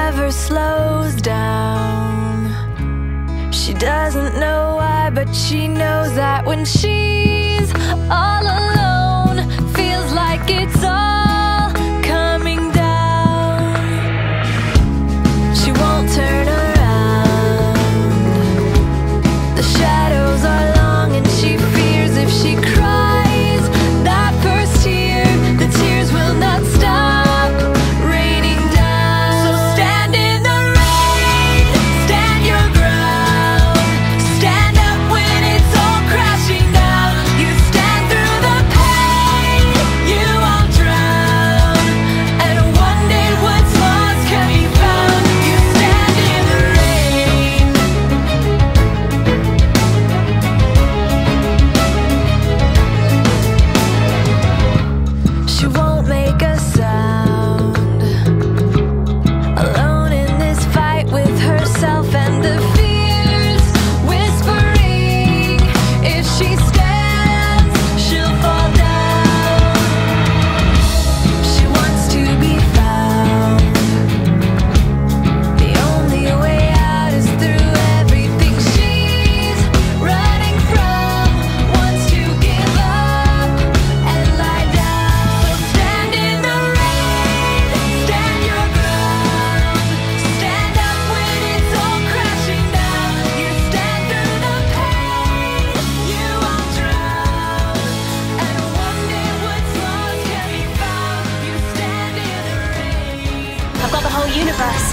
never slows down. She doesn't know why, but she knows that when she's all alone, feels like it's all coming down. She won't turn around. The shadows are long and she fears if she cries that first tear, the tears will not stop raining down. So stand in the rain, stand your ground, stand up when it's all crashing down. You stand through the pain, you won't drown, and one day what's lost can be found. You stand in the rain. She won't make a sound, alone in this fight with herself and the fears whispering. If she stands, she'll fall down. She wants to be found. The only way out is through everything she's running from. Wants to give up and lie down. So stand in the rain, stand your ground, stand up when it's all crashing down. You stand through the pain, you won't drown, and one day what's lost can be found. You stand in the rain. I've got the whole universe.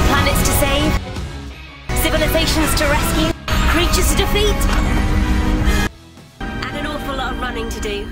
Planets to save, civilizations to rescue, creatures to defeat, and an awful lot of running to do.